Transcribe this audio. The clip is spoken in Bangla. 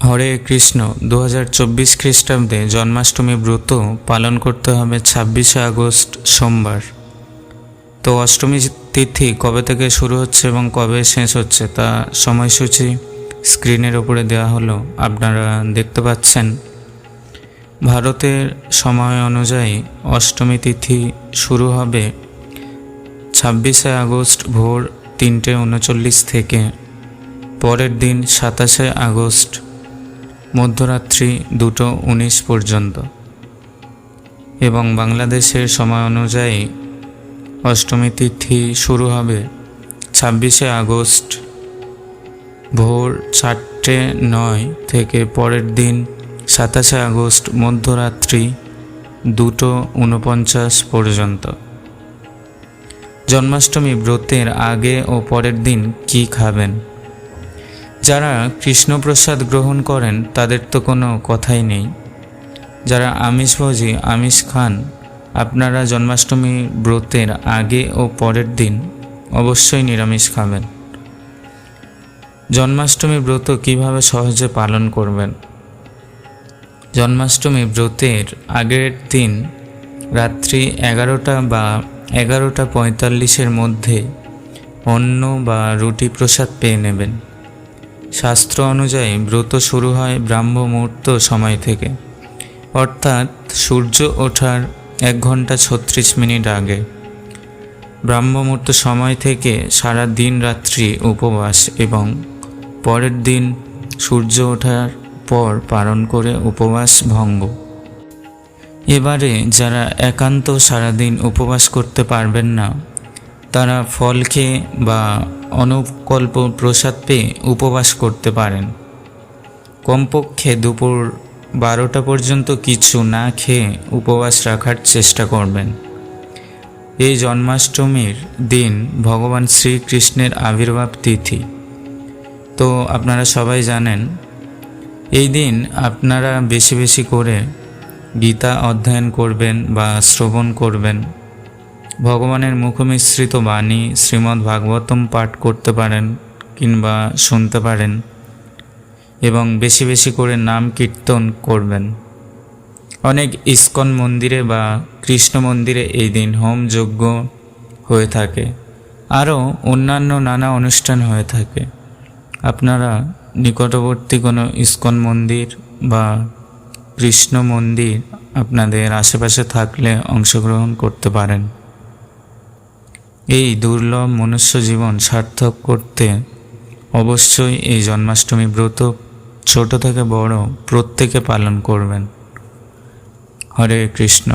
হরে কৃষ্ণ। 2024 খ্রিস্টাব্দে জন্মাষ্টমী ব্রত পালন করতে হবে 26শে আগস্ট সোমবার। তো অষ্টমী তিথি কবে থেকে শুরু হচ্ছে এবং কবে শেষ হচ্ছে তা সময়সূচি স্ক্রিনের উপরে দেওয়া হলো, আপনারা দেখতে পাচ্ছেন। ভারতের সময় অনুযায়ী অষ্টমী তিথি শুরু হবে 26শে আগস্ট ভোর 3:39 থেকে পরের দিন 27শে আগস্ট মধ্যরাত্রি 2:19 পর্যন্ত, এবং বাংলাদেশের সময় অনুযায়ী অষ্টমী তিথি শুরু হবে 26শে আগস্ট ভোর 4:09 থেকে পরের দিন 27শে আগস্ট মধ্যরাত্রি 2:49 পর্যন্ত। জন্মাষ্টমী ব্রতের আগে ও পরের দিন কি খাবেন? যারা কৃষ্ণপ্রসাদ গ্রহণ করেন তাদের তো কোনো কথাই নেই। যারা আমিষভোজী, আমিষ খান, আপনারা জন্মাষ্টমী ব্রতের আগে ও পরের দিন অবশ্যই নিরামিষ খাবেন। জন্মাষ্টমী ব্রত কিভাবে সহজে পালন করবেন? জন্মাষ্টমী ব্রতের আগের দিন রাত্রি 11টা বা 11:45 মধ্যে অন্ন বা রুটি প্রসাদ পেয়ে নেবেন। শাস্ত্র অনুযায়ী ব্রত শুরু হয় ব্রাহ্ম মুহূর্ত সময় থেকে, অর্থাৎ সূর্য ওঠার 1 ঘন্টা 36 মিনিট আগে। ব্রাহ্ম মুহূর্ত সময় থেকে সারা দিন রাত্রি উপবাস এবং পরের দিন সূর্য ওঠার পর পালন করে উপবাস ভঙ্গ। এবারে যারা একান্ত সারাদিন উপবাস করতে পারবেন না, তারা ফল খেয়ে বা অনুকল্প প্রসাদ পেয়ে উপবাস করতে পারেন। কমপক্ষে দুপুর 12টা পর্যন্ত কিছু না খেয়ে উপবাস রাখার চেষ্টা করবেন। এই জন্মাষ্টমীর দিন ভগবান শ্রীকৃষ্ণের আবির্ভাব তিথি। তো আপনারা সবাই জানেন, এই দিন আপনারা বেশি বেশি করে গীতা অধ্যয়ন করবেন বা শ্রবণ করবেন। ভগবানের মুখমিশ্রিত বাণী শ্রীমদ্ ভাগবতম পাঠ করতে পারেন কিংবা শুনতে পারেন, এবং বেশি বেশি করে নাম কীর্তন করবেন। অনেক ইস্কন মন্দিরে বা কৃষ্ণ মন্দিরে এই দিন হোম যজ্ঞ হয়ে থাকে, আরও অন্যান্য নানা অনুষ্ঠান হয়ে থাকে। আপনারা নিকটবর্তী কোনো ইস্কন মন্দির বা কৃষ্ণ মন্দির আপনাদের আশেপাশে থাকলে অংশগ্রহণ করতে পারেন। এই দুর্লভ মনুষ্য জীবন সার্থক করতে অবশ্যই এই জন্মাষ্টমী ব্রত ছোট থেকে বড় প্রত্যেকে পালন করবেন। হরে কৃষ্ণ।